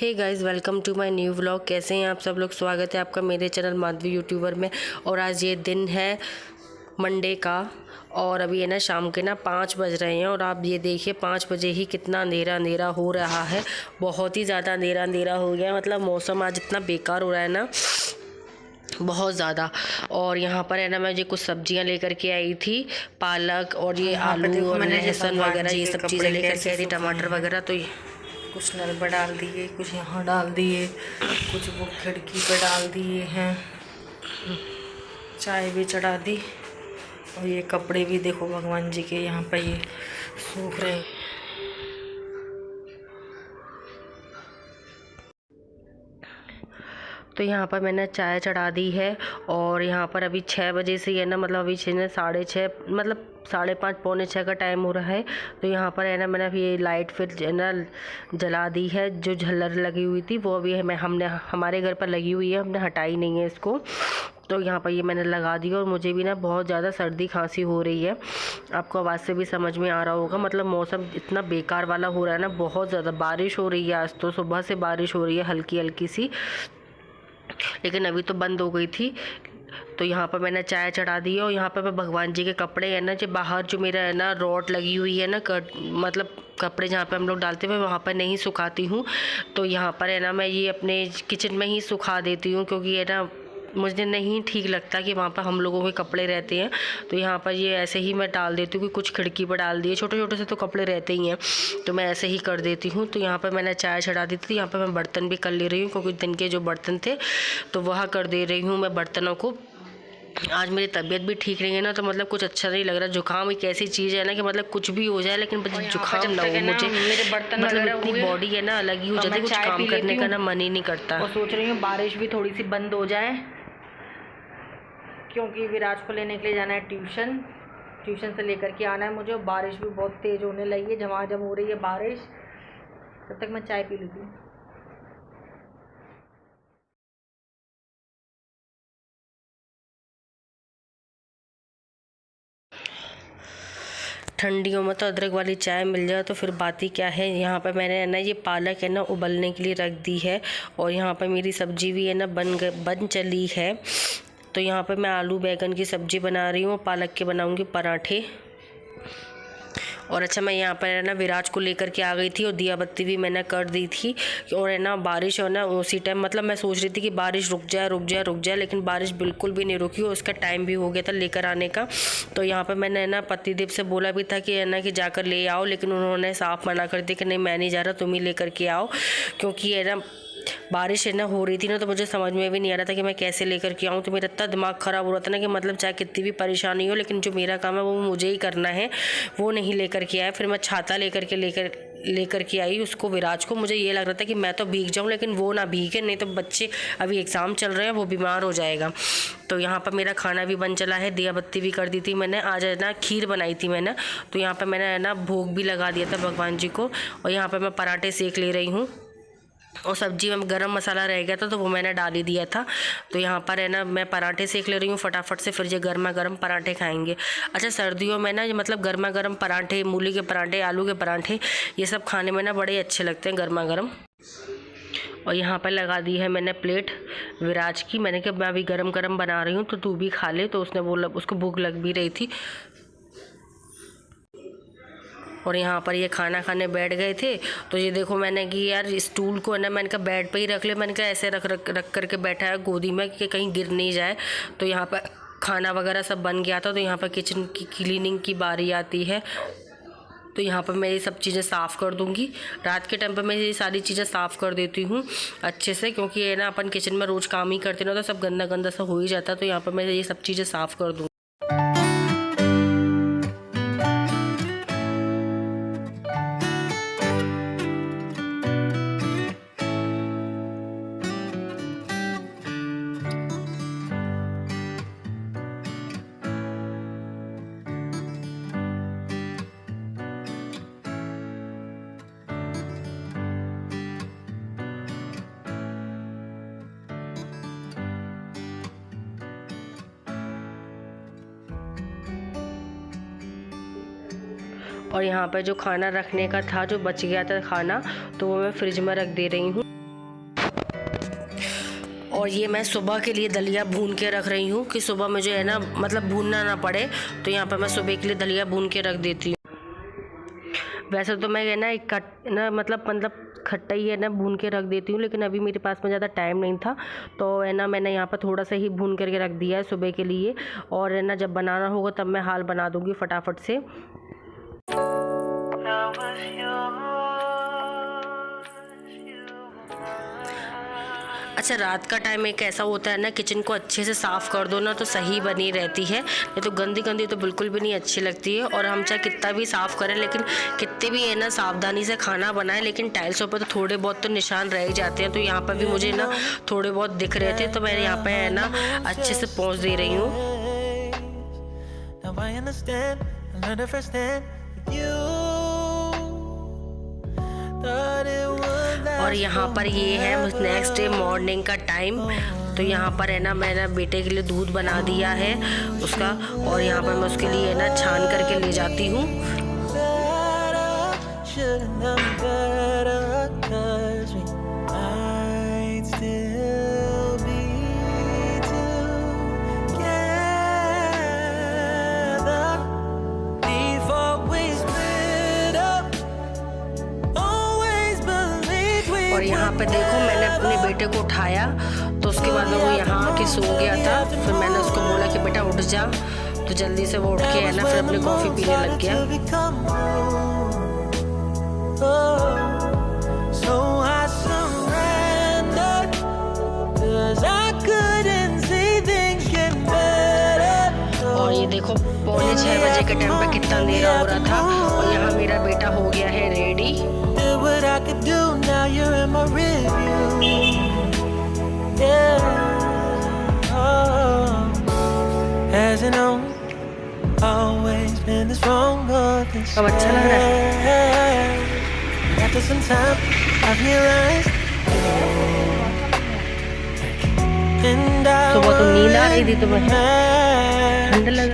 Hey guys, welcome to my new vlog. कैसे हैं आप सब लोग? स्वागत है आपका मेरे चैनल माधवी यूट्यूबर में। और आज ये दिन है मंडे का और अभी है ना शाम के 5 बज रहे हैं। और आप ये देखिए 5 बजे ही कितना अंधेरा अंधेरा हो रहा है। बहुत ही ज़्यादा अंधेरा अंधेरा हो गया। मतलब मौसम आज इतना बेकार हो रहा है ना, बहुत ज़्यादा। और यहाँ पर है ना मैं ये कुछ सब्जियाँ लेकर के आई थी, पालक और ये आलू और लहसुन वगैरह, ये सब चीज़ें लेकर के आई थी, टमाटर वगैरह। तो कुछ नल पर डाल दिए, कुछ यहाँ डाल दिए, कुछ वो खिड़की पर डाल दिए हैं, चाय भी चढ़ा दी। और ये कपड़े भी देखो भगवान जी के यहाँ पर ये सूख रहे हैं। तो यहाँ पर मैंने चाय चढ़ा दी है। और यहाँ पर अभी 6 बजे से है ना, मतलब अभी 6:30 मतलब 5:30 पौने 6 का टाइम हो रहा है। तो यहाँ पर है ना मैंने अभी ये लाइट फिर है ना जला दी है। जो झल्लर लगी हुई थी वो अभी हमने हमारे घर पर लगी हुई है, हमने हटाई नहीं है इसको। तो यहाँ पर ये मैंने लगा दी। और मुझे भी ना बहुत ज़्यादा सर्दी खांसी हो रही है, आपको आवाज़ से भी समझ में आ रहा होगा। मतलब मौसम इतना बेकार वाला हो रहा है ना, बहुत ज़्यादा बारिश हो रही है। आज तो सुबह से बारिश हो रही है हल्की हल्की सी, लेकिन अभी तो बंद हो गई थी। तो यहाँ पर मैंने चाय चढ़ा दी है। और यहाँ पर मैं भगवान जी के कपड़े है ना, जो बाहर जो मेरा है ना रॉड लगी हुई है ना, मतलब कपड़े जहाँ पे हम लोग डालते हुए वहाँ पर नहीं सुखाती हूँ। तो यहाँ पर है ना मैं ये अपने किचन में ही सुखा देती हूँ, क्योंकि है ना मुझे नहीं ठीक लगता कि वहाँ पर हम लोगों के कपड़े रहते हैं। तो यहाँ पर ये ऐसे ही मैं डाल देती हूँ कि कुछ खिड़की पर डाल दिए, छोटे छोटे से तो कपड़े रहते ही हैं, तो मैं ऐसे ही कर देती हूँ। तो यहाँ पर मैंने चाय चढ़ा दी थी। यहाँ पर मैं बर्तन भी कर ले रही हूँ, क्योंकि दिन के जो बर्तन थे तो वह कर दे रही हूँ मैं बर्तनों को। आज मेरी तबीयत भी ठीक नहीं है ना, तो मतलब कुछ अच्छा नहीं लग रहा। जुकाम एक ऐसी चीज़ है ना कि मतलब कुछ भी हो जाए लेकिन जुकाम ना हो मुझे। मेरे बर्तन मतलब वगैरह इतनी बॉडी है ना अलग ही हो जाती है, कुछ काम करने का ना मन ही नहीं करता। और सोच रही हूँ बारिश भी थोड़ी सी बंद हो जाए, क्योंकि विराज को लेने के लिए जाना है ट्यूशन से लेकर के आना है मुझे। और बारिश भी बहुत तेज़ होने लगी है, झमाझम हो रही है बारिश। तब तक मैं चाय पी लेती हूँ। ठंडियों में तो अदरक वाली चाय मिल जाए तो फिर बात ही क्या है। यहाँ पर मैंने है ना ये पालक है ना उबलने के लिए रख दी है। और यहाँ पर मेरी सब्जी भी है ना बन चली है। तो यहाँ पर मैं आलू बैंगन की सब्ज़ी बना रही हूँ, पालक के बनाऊँगी पराठे। और अच्छा, मैं यहाँ पर है ना विराज को लेकर के आ गई थी और दिया बत्ती भी मैंने कर दी थी। और है ना बारिश हो ना उसी टाइम, मतलब मैं सोच रही थी कि बारिश रुक जाए रुक जाए रुक जाए, लेकिन बारिश बिल्कुल भी नहीं रुकी और उसका टाइम भी हो गया था लेकर आने का। तो यहाँ पर मैंने है ना पतिदेव से बोला भी था कि है ना कि जाकर ले आओ, लेकिन उन्होंने साफ मना कर दिया कि नहीं मैं नहीं जा रहा, तुम ही लेकर के आओ। क्योंकि है ना बारिश है ना हो रही थी ना, तो मुझे समझ में भी नहीं आ रहा था कि मैं कैसे लेकर के आऊँ। तो मेरा इतना दिमाग ख़राब हो रहा था ना कि मतलब चाहे कितनी भी परेशानी हो, लेकिन जो मेरा काम है वो मुझे ही करना है, वो नहीं लेकर के आया। फिर मैं छाता लेकर के आई उसको, विराज को। मुझे ये लग रहा था कि मैं तो भीग जाऊँ लेकिन वो ना भीगे, नहीं तो बच्चे अभी एग्ज़ाम चल रहे हैं, वो बीमार हो जाएगा। तो यहाँ पर मेरा खाना भी बन चला है, दिया बत्ती भी कर दी थी मैंने। आज है ना खीर बनाई थी मैंने, तो यहाँ पर मैंने है ना भोग भी लगा दिया था भगवान जी को। और यहाँ पर मैं पराठे सेक ले रही हूँ। और सब्जी में गरम मसाला रह गया था तो वो मैंने डाल ही दिया था। तो यहाँ पर है ना मैं पराठे सेक ले रही हूँ फटाफट से, फिर ये गर्मा गर्म पराठे खाएंगे। अच्छा, सर्दियों में ना मतलब गर्मा गर्म पराठे, मूली के पराठे, आलू के पराठे, ये सब खाने में ना बड़े अच्छे लगते हैं गर्मा गर्म। और यहाँ पर लगा दी है मैंने प्लेट विराज की। मैंने कहा मैं अभी गरम गरम बना रही हूँ तो तू भी खा ले। तो उसने बोला, उसको भूख लग भी रही थी। और यहाँ पर ये खाना खाने बैठ गए थे। तो ये देखो मैंने कि यार स्टूल को है ना मैंने कहा बेड पे ही रख ले, मैंने कहा ऐसे रख करके बैठा है गोदी में कि कहीं गिर नहीं जाए। तो यहाँ पर खाना वगैरह सब बन गया था। तो यहाँ पर किचन की क्लीनिंग की बारी आती है। तो यहाँ पर मैं ये सब चीज़ें साफ़ कर दूँगी। रात के टाइम पर मैं ये सारी चीज़ें साफ़ कर देती हूँ अच्छे से, क्योंकि ये ना अपन किचन में रोज़ काम ही करते ना, तो सब गंदा गंदा सा हो ही जाता है। तो यहाँ पर मैं ये सब चीज़ें साफ़ कर दूँगी। और यहाँ पर जो खाना रखने का था, जो बच गया था खाना, तो वो मैं फ्रिज में रख दे रही हूँ। और ये मैं सुबह के लिए दलिया भून के रख रही हूँ कि सुबह मुझे है ना मतलब भूनना ना पड़े, तो यहाँ पर मैं सुबह के लिए दलिया भून के रख देती हूँ। वैसे तो मैं है ना एक मतलब खट्टा ही है ना भून के रख देती हूँ, लेकिन अभी मेरे पास में ज़्यादा टाइम नहीं था, तो है ना मैंने यहाँ पर थोड़ा सा ही भून करके रख दिया है सुबह के लिए। और है ना जब बनाना होगा तब मैं हाल बना दूँगी फटाफट से। अच्छा, रात का टाइम एक ऐसा होता है ना, किचन को अच्छे से साफ़ कर दो ना तो सही बनी रहती है, नहीं तो गंदी गंदी तो बिल्कुल भी नहीं अच्छी लगती है। और हम चाहे कितना भी साफ़ करें, लेकिन कितने भी है ना सावधानी से खाना बनाएं, लेकिन टाइल्सों पर तो थोड़े बहुत तो निशान रह ही जाते हैं। तो यहाँ पर भी मुझे ना थोड़े बहुत दिख रहे थे, तो मैं यहाँ पर है ना अच्छे से पोंछ दे रही हूँ। और यहाँ पर ये है नेक्स्ट डे मॉर्निंग का टाइम, तो यहाँ पर है ना मैंने बेटे के लिए दूध बना दिया है उसका, और यहाँ पर मैं उसके लिए है ना छान करके ले जाती हूँ। और यहाँ पे देखो मैंने अपने बेटे को उठाया, तो उसके बाद में वो यहाँ आके सो गया था। फिर मैंने उसको बोला कि बेटा उठ जा, तो जल्दी से वो उठ के है ना फिर अपनी कॉफ़ी पीने लग गया। और ये देखो 5:45 बजे के टाइम पे कितना अंधेरा हो रहा था, और यहाँ मेरा बेटा हो गया है ready. What I could do now, you're in my review. Yeah. Oh. Hasn't always been this wrong or this अब अच्छा लग रहा है। After some time, I realized. सुबह तो नींद आ रही थी, तुम्हें ठंड लग